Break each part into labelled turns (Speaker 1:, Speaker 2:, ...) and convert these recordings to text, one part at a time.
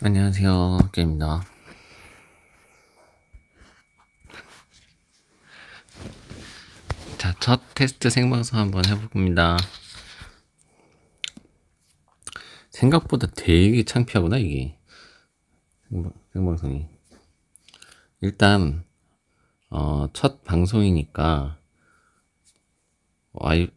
Speaker 1: 안녕하세요, 게임입니다. 자, 첫 테스트 생방송 한번 해봅니다. 생각보다 되게 창피하구나, 이게. 생방송이. 일단, 첫 방송이니까,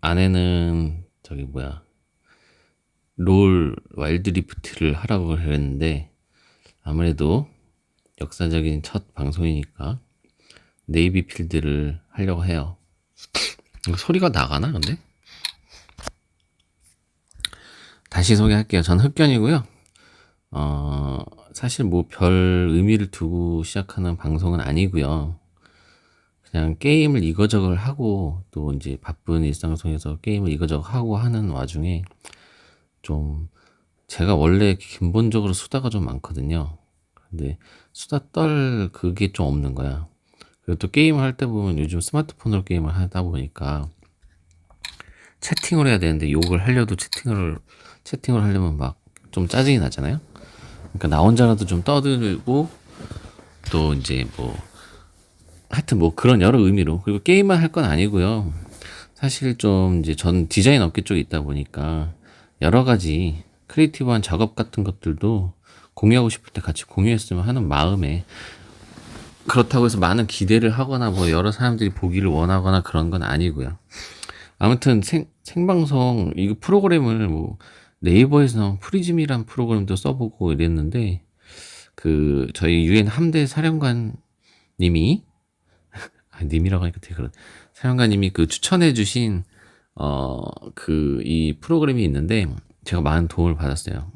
Speaker 1: 아내는, 롤 와일드리프트를 하라고 그랬는데, 아무래도 역사적인 첫 방송이니까, 네이비 필드를 하려고 해요. 소리가 나가나, 근데? 다시 소개할게요. 전 흑견이고요. 사실 뭐 별 의미를 두고 시작하는 방송은 아니고요. 그냥 게임을 이거저걸 하고 또 이제 바쁜 일상 속에서 게임을 이거저거 하고 하는 와중에 좀 제가 원래 근본적으로 수다가 좀 많거든요. 근데 수다 떨 그게 좀 없는 거야. 그리고 또 게임을 할 때 보면 요즘 스마트폰으로 게임을 하다 보니까 채팅을 해야 되는데 욕을 하려도 채팅을 하려면 막 좀 짜증이 나잖아요. 그러니까 나 혼자라도 좀 떠들고 또 이제 뭐 하여튼 뭐 그런 여러 의미로 그리고 게임만 할 건 아니고요. 사실 좀 이제 전 디자인 업계 쪽에 있다 보니까 여러 가지 크리에이티브한 작업 같은 것들도 공유하고 싶을 때 같이 공유했으면 하는 마음에 그렇다고 해서 많은 기대를 하거나 뭐 여러 사람들이 보기를 원하거나 그런 건 아니고요. 아무튼 생방송 이거 프로그램을 뭐 네이버에서 나온 프리즘이란 프로그램도 써보고 이랬는데 그 저희 유엔 함대 사령관님이 님이라고 하니까 되게 그런 사령관님이 그 추천해주신 그 이 프로그램이 있는데 제가 많은 도움을 받았어요.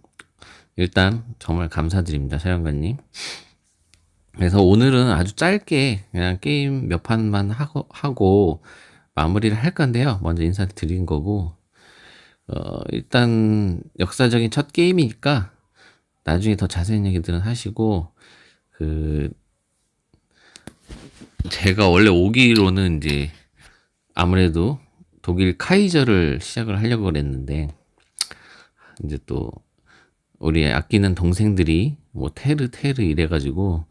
Speaker 1: 일단 정말 감사드립니다, 사령관님. 그래서 오늘은 아주 짧게 그냥 게임 몇 판만 하고 마무리를 할 건데요. 먼저 인사드린 거고 일단 역사적인 첫 게임이니까 나중에 더 자세한 얘기들은 하시고 그 제가 원래 오기로는 이제 아무래도 독일 카이저를 시작을 하려고 그랬는데 이제 또 우리 아끼는 동생들이 뭐 테르 이래가지고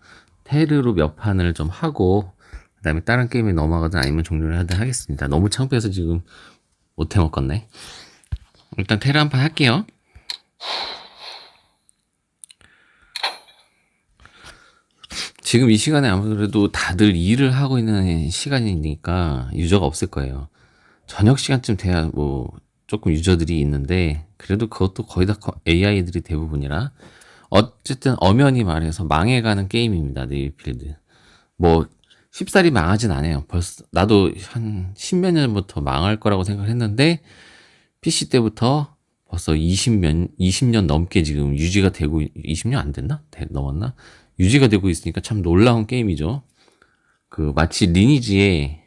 Speaker 1: 테르로 몇 판을 좀 하고 그다음에 다른 게임에 넘어가든 아니면 종료를 하든 하겠습니다. 너무 창피해서 지금 못 해먹겠네. 일단 테르 한 판 할게요. 지금 이 시간에 아무래도 다들 일을 하고 있는 시간이니까 유저가 없을 거예요. 저녁 시간쯤 돼야 뭐 조금 유저들이 있는데 그래도 그것도 거의 다 AI들이 대부분이라 어쨌든 엄연히 말해서 망해가는 게임입니다. 네이필드. 뭐 쉽사리 망하진 않아요. 벌써 나도 한 십몇 년부터 망할 거라고 생각을 했는데 PC 때부터 벌써 20년 넘게 지금 유지가 되고 20년 안 됐나? 넘었나? 유지가 되고 있으니까 참 놀라운 게임이죠. 그 마치 리니지의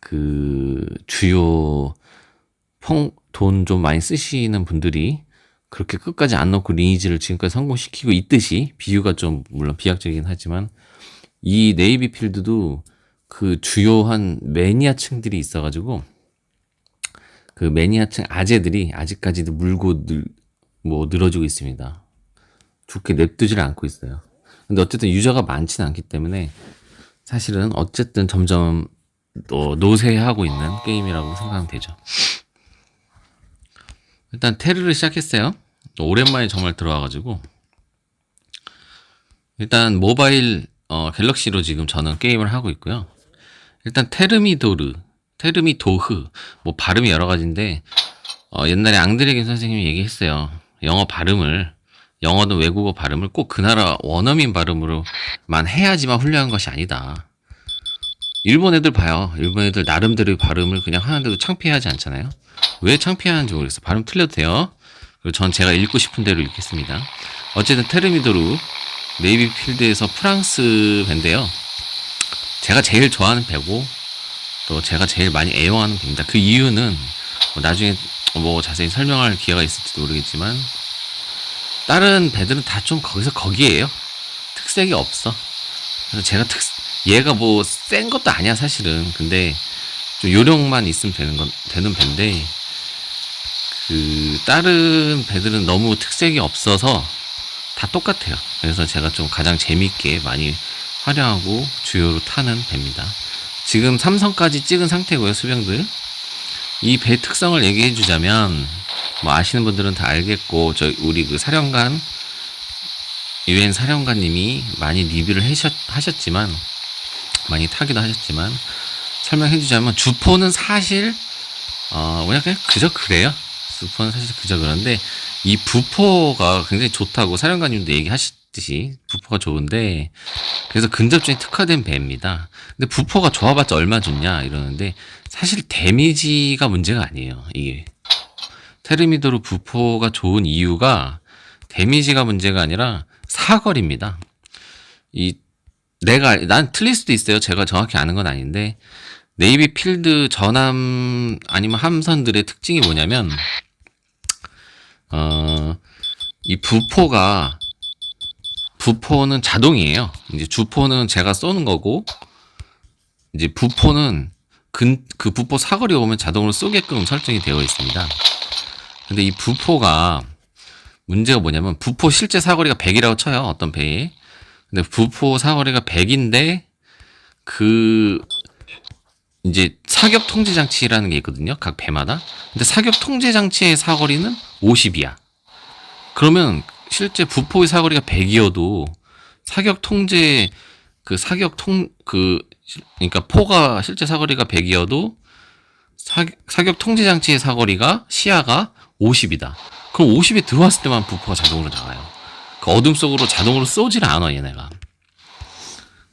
Speaker 1: 그 주요 돈 좀 많이 쓰시는 분들이 그렇게 끝까지 안 넣고 리니지를 지금까지 성공시키고 있듯이 비유가 좀 물론 비약적이긴 하지만 이 네이비 필드도 그 주요한 매니아층들이 있어가지고 그 매니아층 아재들이 아직까지도 물고 늘어지고 있습니다. 죽게 냅두지를 않고 있어요. 근데 어쨌든 유저가 많지는 않기 때문에 사실은 어쨌든 점점 노쇠하고 있는 게임이라고 생각하면 되죠. 일단 테르를 시작했어요. 오랜만에 정말 들어와가지고 일단 모바일 갤럭시로 지금 저는 게임을 하고 있고요. 일단 테르미도흐 뭐 발음이 여러 가지인데 옛날에 앙드레겐 선생님이 얘기했어요. 영어는 외국어 발음을 꼭 그 나라 원어민 발음으로만 해야지만 훌륭한 것이 아니다. 일본 애들 봐요. 일본 애들 나름대로의 발음을 그냥 하는데도 창피하지 않잖아요. 왜 창피하는지 모르겠어. 발음 틀려도 돼요. 그리고 전 제가 읽고 싶은 대로 읽겠습니다. 어쨌든 테르미도르 네이비 필드에서 프랑스 배인데요. 제가 제일 좋아하는 배고 또 제가 제일 많이 애용하는 배입니다. 그 이유는 뭐 나중에 뭐 자세히 설명할 기회가 있을지도 모르겠지만 다른 배들은 다 좀 거기에요. 특색이 없어. 그래서 제가 얘가 뭐 센 것도 아니야 사실은. 근데 좀 요령만 있으면 되는 배인데 그 다른 배들은 너무 특색이 없어서 다 똑같아요. 그래서 제가 좀 가장 재밌게 많이 활용하고 주요로 타는 배입니다. 지금 삼성까지 찍은 상태고요, 수병들. 이 배 특성을 얘기해 주자면, 뭐 아시는 분들은 다 알겠고, 우리 그 사령관, 유엔 사령관님이 많이 리뷰를 하셨지만, 많이 타기도 하셨지만, 설명해 주자면, 주포는 사실, 그냥 그저 그래요. 주포는 사실 그저 그런데, 이 부포가 굉장히 좋다고 사령관님도 얘기하셨듯이, 부포가 좋은데, 그래서 근접전이 특화된 배입니다. 근데 부포가 좋아봤자 얼마 좋냐 이러는데, 사실 데미지가 문제가 아니에요. 이게 테르미도르 부포가 좋은 이유가 데미지가 문제가 아니라 사거리입니다. 난 틀릴 수도 있어요. 제가 정확히 아는 건 아닌데, 네이비 필드 전함 아니면 함선들의 특징이 뭐냐면, 이 부포는 자동이에요. 이제 주포는 제가 쏘는 거고, 이제 부포는 그 부포 사거리 오면 자동으로 쏘게끔 설정이 되어 있습니다. 근데 이 부포가 문제가 뭐냐면, 부포 실제 사거리가 100이라고 쳐요, 어떤 배에. 근데 부포 사거리가 100인데 이제 사격 통제 장치라는 게 있거든요, 각 배마다. 근데 사격 통제 장치의 사거리는 50이야. 그러면 실제 부포의 사거리가 100이어도 그러니까 포가 실제 사거리가 100이어도 사격 통제 장치의 사거리가 시야가 50이다. 그럼 50에 들어왔을 때만 부포가 자동으로 나와요. 그 어둠 속으로 자동으로 쏘질 않아, 얘네가.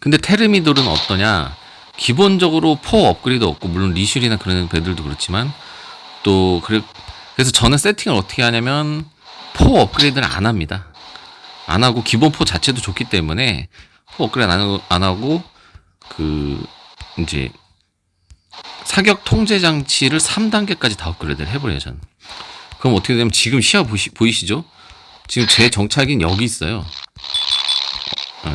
Speaker 1: 근데 테르미돌은 어떠냐? 기본적으로 포 업그레이드 없고, 물론 리슐이나 그런 배들도 그렇지만, 그래서 저는 세팅을 어떻게 하냐면, 포 업그레이드를 안 합니다. 안 하고, 기본 포 자체도 좋기 때문에, 포 업그레이드 안 하고, 이제, 사격 통제 장치를 3단계까지 다 업그레이드를 해버려요, 저는. 그럼 어떻게 되냐면, 지금 시야 보이시죠? 지금 제 정찰기는 여기 있어요.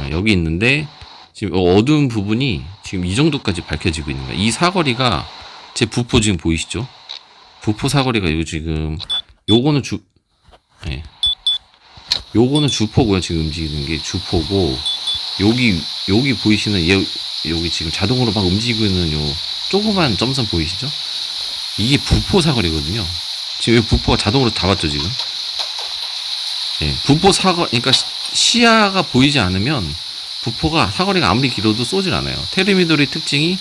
Speaker 1: 여기 있는데, 지금 어두운 부분이 지금 이 정도까지 밝혀지고 있는 거예요. 이 사거리가, 제 부포 지금 보이시죠? 부포 사거리가 요거는 요거는 주포고요. 지금 움직이는 게 주포고, 여기 보이시는 여기 지금 자동으로 막 움직이고 있는 요 조그만 점선 보이시죠? 이게 부포 사거리거든요. 지금 여기 부포가 자동으로 다 봤죠, 지금? 그러니까 시야가 보이지 않으면 부포가 사거리가 아무리 길어도 쏘질 않아요. 테르미돌의 특징이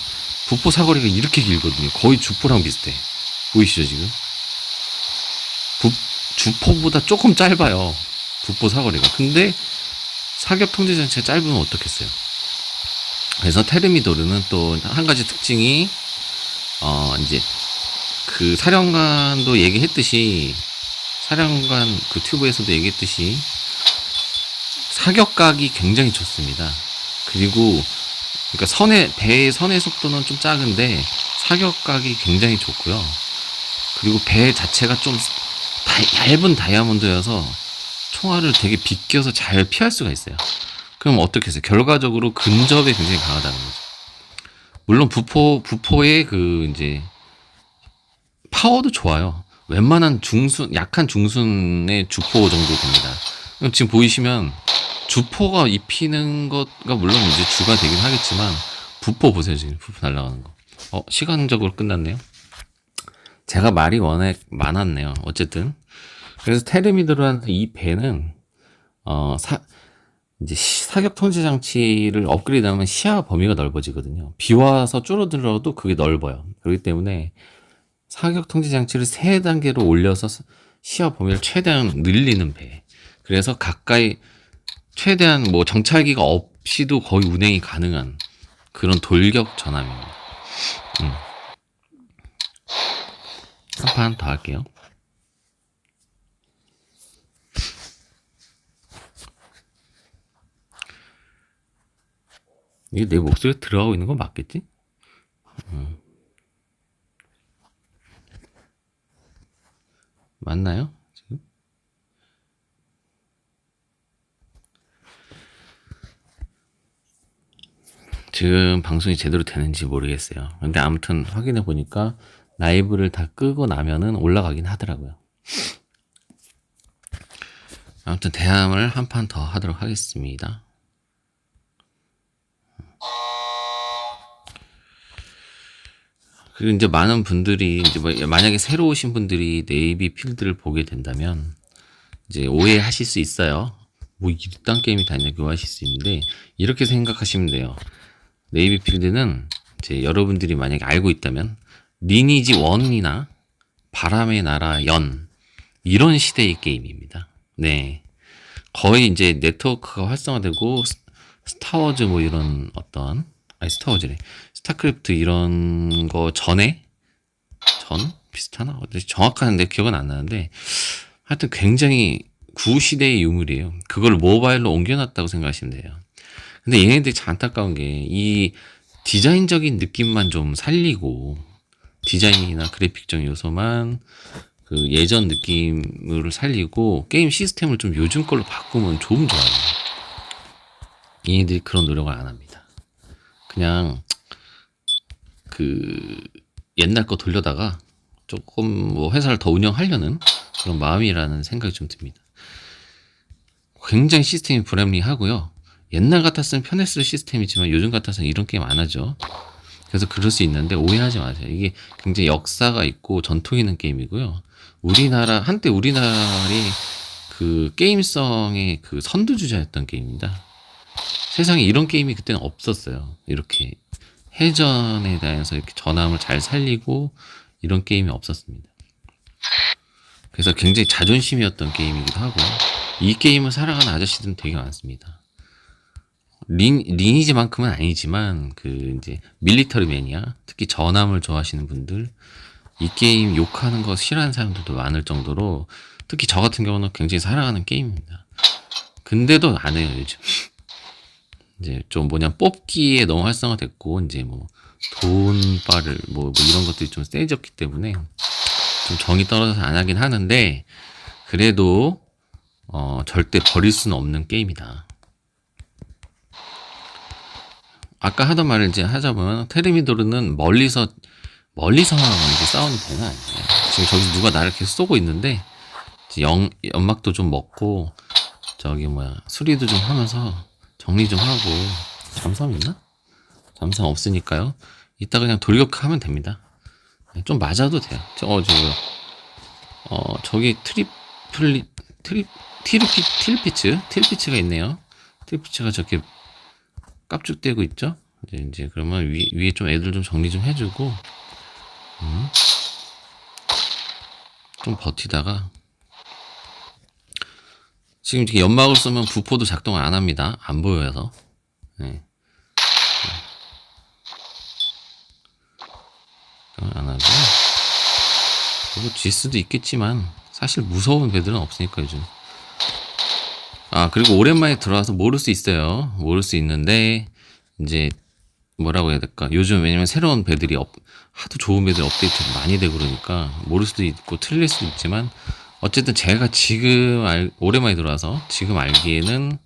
Speaker 1: 부포 사거리가 이렇게 길거든요. 거의 주포랑 비슷해. 보이시죠, 지금? 주포보다 조금 짧아요, 부포 사거리가. 근데 사격 통제 장치가 짧으면 어떻겠어요? 그래서 테르미도르는 또 한 가지 특징이, 이제 그 사령관도 얘기했듯이, 사령관 그 튜브에서도 얘기했듯이, 사격각이 굉장히 좋습니다. 그리고, 그러니까 배의 선의 속도는 좀 작은데, 사격각이 굉장히 좋고요. 그리고 배 자체가 좀 얇은 다이아몬드여서 총알을 되게 비껴서 잘 피할 수가 있어요. 그럼 어떻게 했어요? 결과적으로 근접에 굉장히 강하다는 거죠. 물론 부포의 이제 파워도 좋아요. 웬만한 약한 중순의 주포 정도 됩니다. 그럼 지금 보이시면 주포가 입히는 것가 물론 이제 주가 되긴 하겠지만, 부포 보세요, 지금 부포 날아가는 거. 시간적으로 끝났네요. 제가 말이 워낙 많았네요. 어쨌든 그래서 테르미도르한테 이 배는 이제 사격 통제 장치를 업그레이드하면 시야 범위가 넓어지거든요. 비 와서 줄어들어도 그게 넓어요. 그렇기 때문에 사격 통제 장치를 3단계로 올려서 시야 범위를 최대한 늘리는 배. 그래서 가까이 최대한 뭐 정찰기가 없이도 거의 운행이 가능한 그런 돌격 전함입니다. 한 판 더 할게요. 이게 내 목소리가 들어가고 있는 건 맞겠지? 맞나요? 지금 방송이 제대로 되는지 모르겠어요. 근데 아무튼 확인해 보니까 라이브를 다 끄고 나면은 올라가긴 하더라고요. 아무튼 대함을 한 판 더 하도록 하겠습니다. 그리고 이제 많은 분들이 이제 뭐 만약에 새로 오신 분들이 네이비 필드를 보게 된다면 이제 오해하실 수 있어요. 뭐 이딴 게임이 다 있냐 오해하실 수 있는데, 이렇게 생각하시면 돼요. 네이비 필드는 이제 여러분들이 만약에 알고 있다면 리니지 1이나 바람의 나라 연 이런 시대의 게임입니다. 네. 거의 이제 네트워크가 활성화되고 스타워즈 뭐 이런 어떤, 아니 스타워즈래, 스타크래프트 이런 거 전에, 전 비슷하나? 정확한 내 기억은 안 나는데 하여튼 굉장히 구시대의 유물이에요. 그걸 모바일로 옮겨놨다고 생각하시면 돼요. 근데 얘네들이 참 안타까운 게 이 디자인적인 느낌만 좀 살리고, 디자인이나 그래픽적 요소만 그 예전 느낌을 살리고 게임 시스템을 좀 요즘 걸로 바꾸면 좋아요. 얘네들이 그런 노력을 안 합니다. 그냥 그 옛날 거 돌려다가 조금 뭐 회사를 더 운영하려는 그런 마음이라는 생각이 좀 듭니다. 굉장히 시스템이 불합리하고요. 옛날 같았으면 편했을 시스템이지만 요즘 같아서는 이런 게임 안 하죠. 그래서 그럴 수 있는데 오해하지 마세요. 이게 굉장히 역사가 있고 전통 있는 게임이고요. 한때 우리나라의 그 게임성의 그 선두주자였던 게임입니다. 세상에 이런 게임이 그때는 없었어요. 이렇게 해전에 대해서 이렇게 전함을 잘 살리고 이런 게임이 없었습니다. 그래서 굉장히 자존심이었던 게임이기도 하고, 이 게임을 살아가는 아저씨들은 되게 많습니다. 리니지만큼은 아니지만 그 이제 밀리터리 매니아, 특히 전함을 좋아하시는 분들, 이 게임 욕하는 거 싫어하는 사람들도 많을 정도로, 특히 저 같은 경우는 굉장히 사랑하는 게임입니다. 근데도 안 해요 요즘. 이제 좀 뽑기에 너무 활성화됐고, 이제 뭐 돈바를 뭐 이런 것들이 좀 세졌기 때문에 좀 정이 떨어져서 안 하긴 하는데, 그래도 절대 버릴 수는 없는 게임이다. 아까 하던 말을 이제 하자면, 테르미도르는 멀리서 이제 싸우는 배는 아니에요. 지금 저기서 누가 나를 계속 쏘고 있는데, 연막도 좀 먹고, 수리도 좀 하면서 정리 좀 하고. 잠수함 있나? 잠수함 없으니까요. 이따 그냥 돌격하면 됩니다. 좀 맞아도 돼요. 저기 틸피츠가 있네요. 틸피츠가 저렇게 깝죽대고 있죠? 이제 그러면 위에 좀 애들 좀 정리 좀 해주고, 좀 버티다가, 지금 이렇게 연막을 쏘면 부포도 작동을 안 합니다. 안 보여서. 네. 안 하고. 그리고 질 수도 있겠지만, 사실 무서운 배들은 없으니까 요즘. 그리고 오랜만에 들어와서 모를 수 있어요. 모를 수 있는데, 이제, 뭐라고 해야 될까. 요즘 왜냐면 새로운 배들이 하도 좋은 배들 업데이트가 많이 되고 그러니까, 모를 수도 있고, 틀릴 수도 있지만, 어쨌든 제가 지금 오랜만에 들어와서 지금 알기에는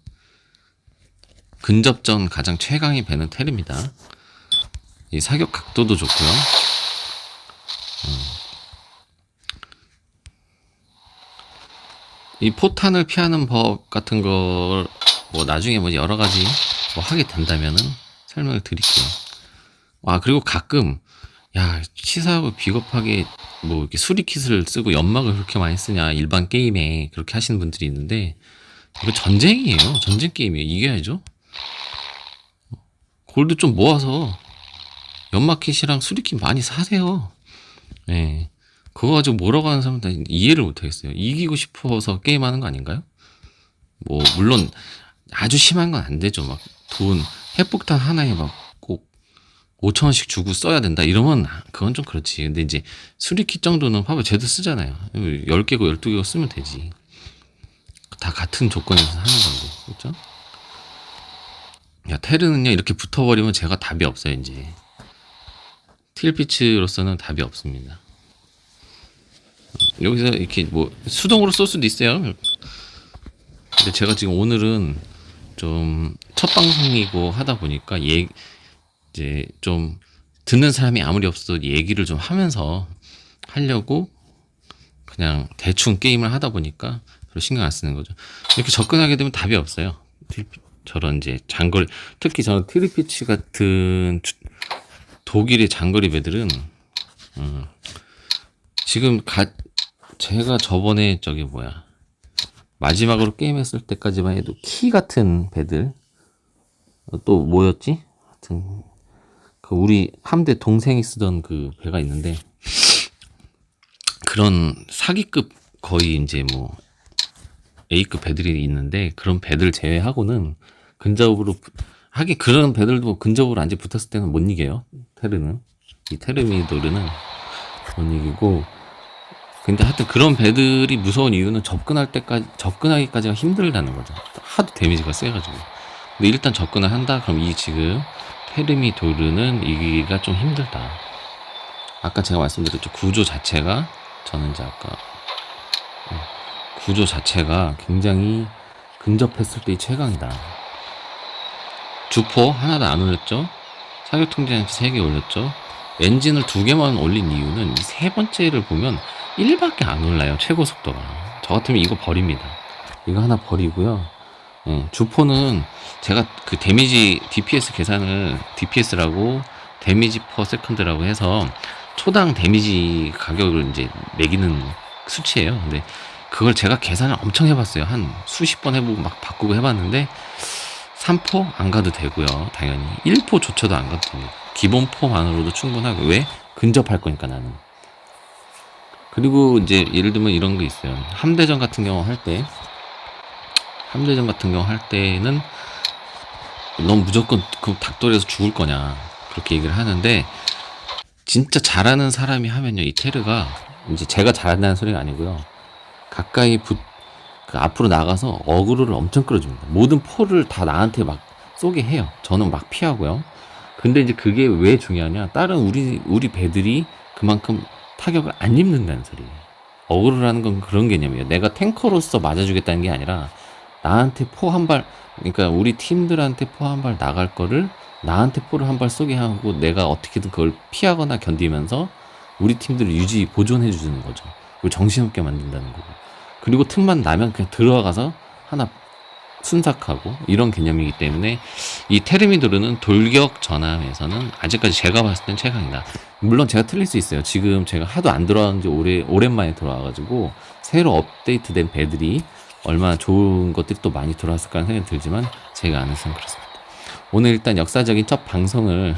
Speaker 1: 근접전 가장 최강의 배는 텔입니다. 이 사격 각도도 좋고요. 이 포탄을 피하는 법 같은 걸 뭐 나중에 뭐 여러 가지 뭐 하게 된다면은 설명을 드릴게요. 그리고 가끔 치사하고 비겁하게 뭐 이렇게 수리킷을 쓰고 연막을 그렇게 많이 쓰냐, 일반 게임에 그렇게 하시는 분들이 있는데, 이거 전쟁이에요. 전쟁 게임이에요. 이겨야죠. 골드 좀 모아서 연막킷이랑 수리킷 많이 사세요. 네. 그거 가지고 뭐라고 하는 사람들 이해를 못하겠어요. 이기고 싶어서 게임하는 거 아닌가요? 뭐 물론 아주 심한 건 안 되죠. 핵폭탄 하나에 꼭 5,000원씩 주고 써야 된다 이러면 그건 좀 그렇지. 근데 이제 수리킷 정도는 봐봐, 쟤도 쓰잖아요. 10개고 12개고 쓰면 되지. 다 같은 조건에서 하는 건데, 그렇죠? 테르는요, 이렇게 붙어버리면 제가 답이 없어요. 이제 틸피츠로서는 답이 없습니다. 여기서 이렇게 뭐 수동으로 쏠 수도 있어요. 근데 제가 지금 오늘은 좀 첫 방송이고 하다 보니까 이제 좀 듣는 사람이 아무리 없어도 얘기를 좀 하면서 하려고 그냥 대충 게임을 하다 보니까 별로 신경 안 쓰는 거죠. 이렇게 접근하게 되면 답이 없어요. 저런 이제 장거리, 특히 저는 트리피치 같은 독일의 장거리 배들은 지금 제가 저번에 저기 뭐야 마지막으로 게임했을 때까지만 해도 키 같은 배들 또 뭐였지? 하여튼 그 우리 함대 동생이 쓰던 그 배가 있는데 그런 사기급 거의 이제 뭐 A급 배들이 있는데 그런 배들 제외하고는 근접으로 하긴 그런 배들도 근접으로 안지 붙었을 때는 못 이겨요. 테르는 이 테르미도르는 못 이기고 근데 하여튼 그런 배들이 무서운 이유는 접근하기까지가 힘들다는 거죠. 하도 데미지가 세가지고. 근데 일단 접근을 한다? 그럼 이 지금 테르미도르는 이기기가 좀 힘들다. 아까 제가 말씀드렸죠. 구조 자체가 저는 이제 아까 구조 자체가 굉장히 근접했을 때의 최강이다. 주포 하나도 안 올렸죠. 사격 통제장치 3개 올렸죠. 엔진을 2개만 올린 이유는 이 세 번째를 보면 1밖에 안 올라요. 최고 속도가. 저 같으면 이거 버립니다. 이거 하나 버리고요. 주포는 제가 그 데미지 DPS 계산을 DPS라고 데미지 퍼 세컨드라고 해서 초당 데미지 가격을 이제 매기는 수치예요. 근데 그걸 제가 계산을 엄청 해봤어요. 한 수십 번 해보고 막 바꾸고 해봤는데 3포 안 가도 되고요. 당연히 1포조차도 안 가도 됩니다. 기본 포만으로도 충분하고 왜? 근접할 거니까 나는. 그리고 이제 예를 들면 이런 게 있어요. 함대전 같은 경우 할 때는 넌 무조건 그 닭돌에서 죽을 거냐 그렇게 얘기를 하는데 진짜 잘하는 사람이 하면요 이 테르가 이제 제가 잘한다는 소리가 아니고요 가까이 그 앞으로 나가서 어그로를 엄청 끌어줍니다. 모든 포를 다 나한테 막 쏘게 해요. 저는 막 피하고요. 근데 이제 그게 왜 중요하냐? 다른 우리 배들이 그만큼 타격을 안 입는다는 소리예요. 어그로라는 건 그런 개념이에요. 내가 탱커로서 맞아주겠다는 게 아니라 나한테 포 한 발, 그러니까 우리 팀들한테 포 한 발 나갈 거를 나한테 포를 한 발 쏘게 하고 내가 어떻게든 그걸 피하거나 견디면서 우리 팀들을 보존해 주는 거죠. 그걸 정신없게 만든다는 거고. 그리고 틈만 나면 그냥 들어가서 하나 순삭하고 이런 개념이기 때문에 이 테르미도르는 돌격 전함에서는 아직까지 제가 봤을 땐 최강이다. 물론 제가 틀릴 수 있어요. 지금 제가 하도 안 들어간 지 오랜만에 들어와가지고 새로 업데이트된 배들이 얼마나 좋은 것들이 또 많이 들어왔을까 하는 생각이 들지만 제가 아는 선은 그렇습니다. 오늘 일단 역사적인 첫 방송을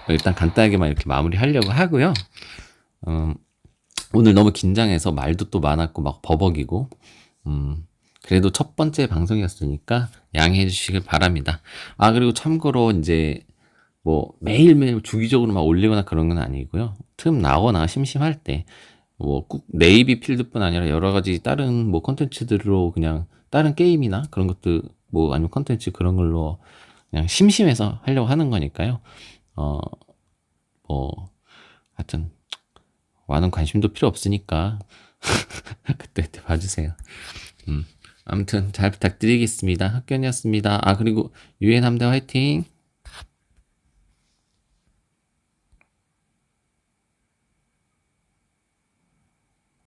Speaker 1: 일단 간단하게만 이렇게 마무리하려고 하고요. 오늘 너무 긴장해서 말도 또 많았고 막 버벅이고 그래도 첫 번째 방송이었으니까 양해해 주시길 바랍니다. 아 그리고 참고로 이제 뭐 매일매일 주기적으로 막 올리거나 그런 건 아니고요. 틈 나거나 심심할 때 뭐 꼭 네이비 필드뿐 아니라 여러 가지 다른 뭐 콘텐츠들로 그냥 다른 게임이나 그런 것들 뭐 아니면 콘텐츠 그런 걸로 그냥 심심해서 하려고 하는 거니까요. 뭐 하여튼 많은 관심도 필요 없으니까 그때 봐주세요. 아무튼 잘 부탁드리겠습니다. 학견이었습니다. 아 그리고 유엔 함대 화이팅!